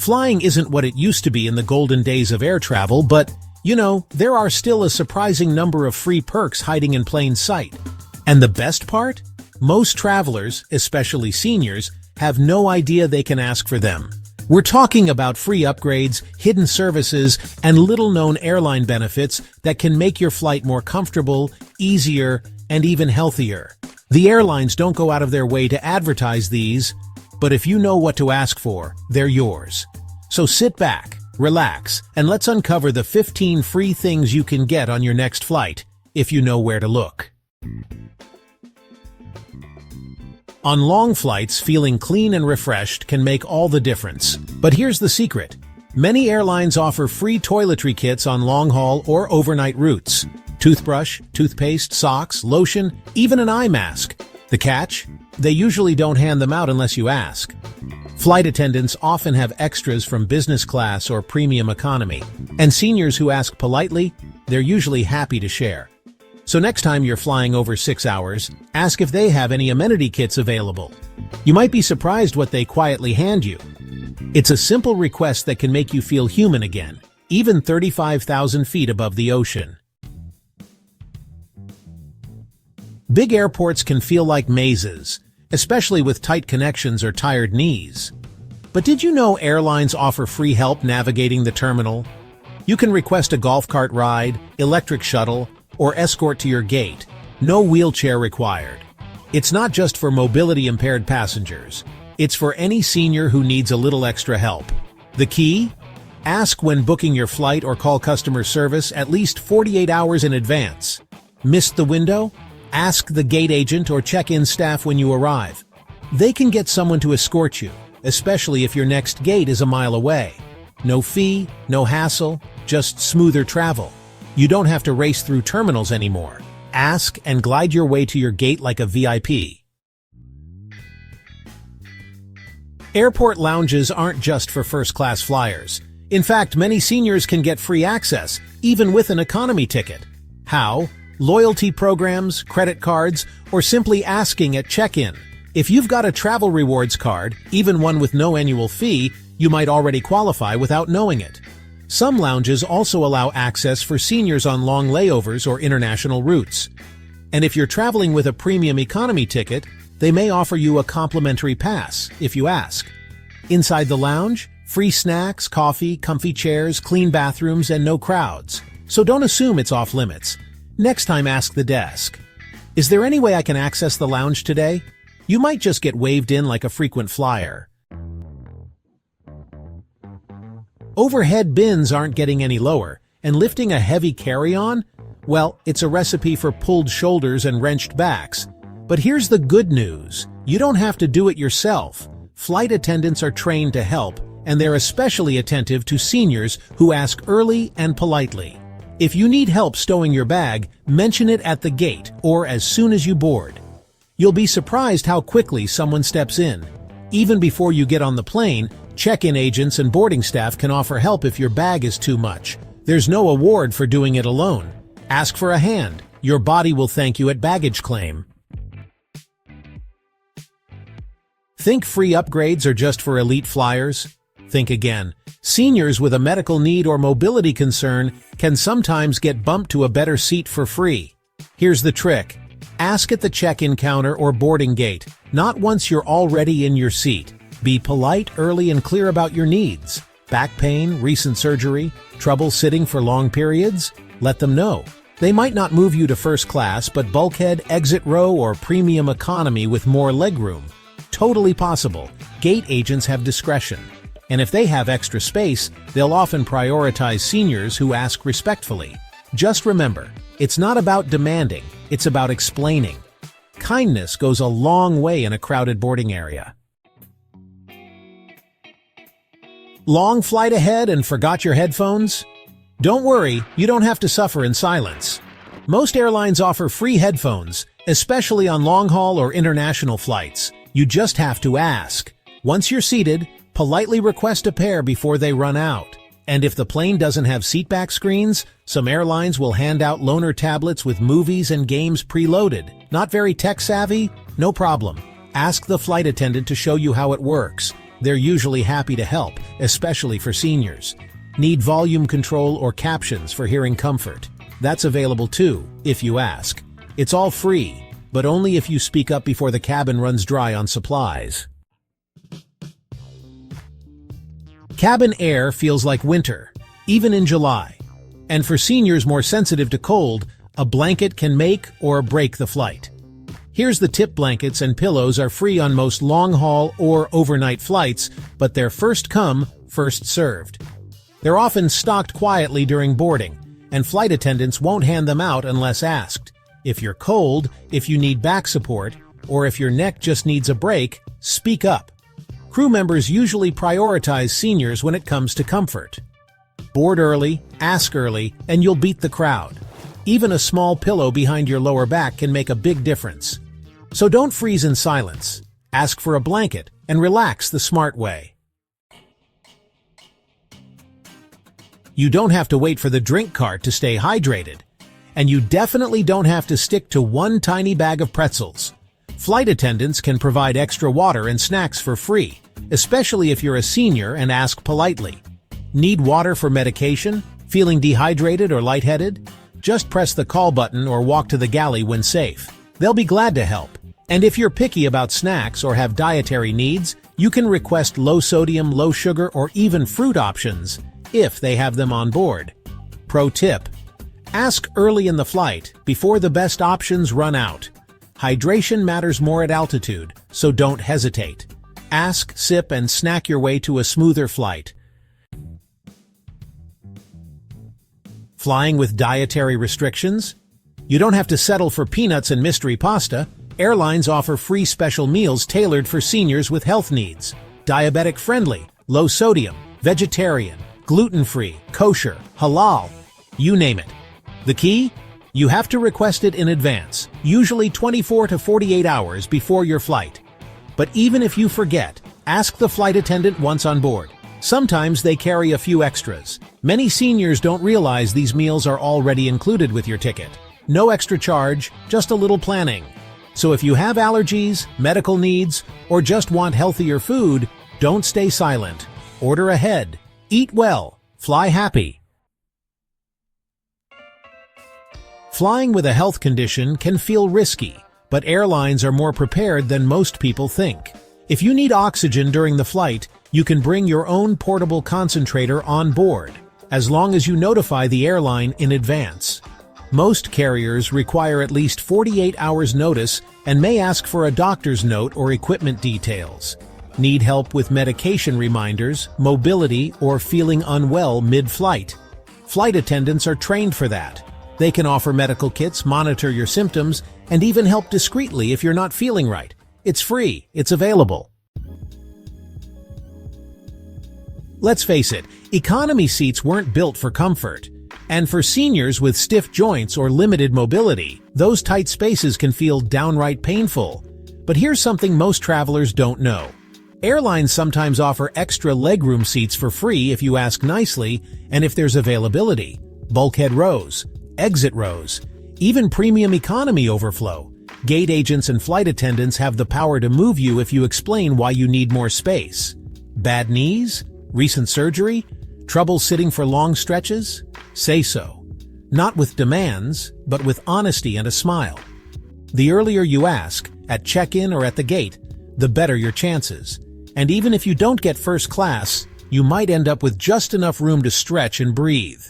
Flying isn't what it used to be in the golden days of air travel, but, there are still a surprising number of free perks hiding in plain sight. And the best part? Most travelers, especially seniors, have no idea they can ask for them. We're talking about free upgrades, hidden services, and little-known airline benefits that can make your flight more comfortable, easier, and even healthier. The airlines don't go out of their way to advertise these, but if you know what to ask for, they're yours. So sit back, relax, and let's uncover the 15 free things you can get on your next flight, if you know where to look. On long flights, feeling clean and refreshed can make all the difference. But here's the secret. Many airlines offer free toiletry kits on long-haul or overnight routes. Toothbrush, toothpaste, socks, lotion, even an eye mask. The catch? They usually don't hand them out unless you ask. Flight attendants often have extras from business class or premium economy, and seniors who ask politely, they're usually happy to share. So next time you're flying over 6 hours, ask if they have any amenity kits available. You might be surprised what they quietly hand you. It's a simple request that can make you feel human again, even 35,000 feet above the ocean. Big airports can feel like mazes, especially with tight connections or tired knees. But did you know airlines offer free help navigating the terminal? You can request a golf cart ride, electric shuttle, or escort to your gate. No wheelchair required. It's not just for mobility-impaired passengers. It's for any senior who needs a little extra help. The key? Ask when booking your flight or call customer service at least 48 hours in advance. Missed the window? Ask the gate agent or check-in staff when you arrive. They can get someone to escort you, especially if your next gate is a mile away. No fee, no hassle, just smoother travel. You don't have to race through terminals anymore. Ask and glide your way to your gate like a VIP. Airport lounges aren't just for first-class flyers. In fact, many seniors can get free access, even with an economy ticket. How? Loyalty programs, credit cards, or simply asking at check-in. If you've got a travel rewards card, even one with no annual fee, you might already qualify without knowing it. Some lounges also allow access for seniors on long layovers or international routes. And if you're traveling with a premium economy ticket, they may offer you a complimentary pass, if you ask. Inside the lounge, free snacks, coffee, comfy chairs, clean bathrooms, and no crowds. So don't assume it's off limits. Next time, ask the desk. Is there any way I can access the lounge today? You might just get waved in like a frequent flyer. Overhead bins aren't getting any lower, and lifting a heavy carry-on? Well, it's a recipe for pulled shoulders and wrenched backs. But here's the good news. You don't have to do it yourself. Flight attendants are trained to help, and they're especially attentive to seniors who ask early and politely. If you need help stowing your bag, mention it at the gate or as soon as you board. You'll be surprised how quickly someone steps in. Even before you get on the plane, check-in agents and boarding staff can offer help if your bag is too much. There's no award for doing it alone. Ask for a hand. Your body will thank you at baggage claim. Think free upgrades are just for elite flyers? Think again. Seniors with a medical need or mobility concern can sometimes get bumped to a better seat for free. Here's the trick. Ask at the check-in counter or boarding gate, not once you're already in your seat. Be polite, early, and clear about your needs. Back pain, recent surgery, trouble sitting for long periods? Let them know. They might not move you to first class, but bulkhead, exit row, or premium economy with more legroom. Totally possible. Gate agents have discretion. And if they have extra space, they'll often prioritize seniors who ask respectfully. Just remember, it's not about demanding, it's about explaining. Kindness goes a long way in a crowded boarding area. Long flight ahead and forgot your headphones? Don't worry, you don't have to suffer in silence. Most airlines offer free headphones, especially on long-haul or international flights. You just have to ask. Once you're seated, politely request a pair before they run out. And if the plane doesn't have seatback screens, some airlines will hand out loaner tablets with movies and games preloaded. Not very tech-savvy? No problem. Ask the flight attendant to show you how it works. They're usually happy to help, especially for seniors. Need volume control or captions for hearing comfort? That's available too, if you ask. It's all free, but only if you speak up before the cabin runs dry on supplies. Cabin air feels like winter, even in July. And for seniors more sensitive to cold, a blanket can make or break the flight. Here's the tip: blankets and pillows are free on most long-haul or overnight flights, but they're first come, first served. They're often stocked quietly during boarding, and flight attendants won't hand them out unless asked. If you're cold, if you need back support, or if your neck just needs a break, speak up. Crew members usually prioritize seniors when it comes to comfort. Board early, ask early, and you'll beat the crowd. Even a small pillow behind your lower back can make a big difference. So don't freeze in silence. Ask for a blanket and relax the smart way. You don't have to wait for the drink cart to stay hydrated. And you definitely don't have to stick to one tiny bag of pretzels. Flight attendants can provide extra water and snacks for free, especially if you're a senior and ask politely. Need water for medication? Feeling dehydrated or lightheaded? Just press the call button or walk to the galley when safe. They'll be glad to help. And if you're picky about snacks or have dietary needs, you can request low sodium, low sugar, or even fruit options if they have them on board. Pro tip: ask early in the flight before the best options run out. Hydration matters more at altitude, so don't hesitate. Ask, sip, and snack your way to a smoother flight. Flying with dietary restrictions? You don't have to settle for peanuts and mystery pasta. Airlines offer free special meals tailored for seniors with health needs. Diabetic-friendly, low-sodium, vegetarian, gluten-free, kosher, halal, you name it. The key? You have to request it in advance, usually 24 to 48 hours before your flight. But even if you forget, ask the flight attendant once on board. Sometimes they carry a few extras. Many seniors don't realize these meals are already included with your ticket. No extra charge, just a little planning. So if you have allergies, medical needs, or just want healthier food, don't stay silent. Order ahead. Eat well. Fly happy. Flying with a health condition can feel risky, but airlines are more prepared than most people think. If you need oxygen during the flight, you can bring your own portable concentrator on board, as long as you notify the airline in advance. Most carriers require at least 48 hours notice and may ask for a doctor's note or equipment details. Need help with medication reminders, mobility, or feeling unwell mid-flight? Flight attendants are trained for that. They can offer medical kits, monitor your symptoms, and even help discreetly if you're not feeling right. It's free. It's available. Let's face it, economy seats weren't built for comfort. And for seniors with stiff joints or limited mobility, those tight spaces can feel downright painful. But here's something most travelers don't know. Airlines sometimes offer extra legroom seats for free if you ask nicely and if there's availability. Bulkhead rows, exit rows, even premium economy overflow. Gate agents and flight attendants have the power to move you if you explain why you need more space. Bad knees? Recent surgery? Trouble sitting for long stretches? Say so. Not with demands, but with honesty and a smile. The earlier you ask, at check-in or at the gate, the better your chances. And even if you don't get first class, you might end up with just enough room to stretch and breathe.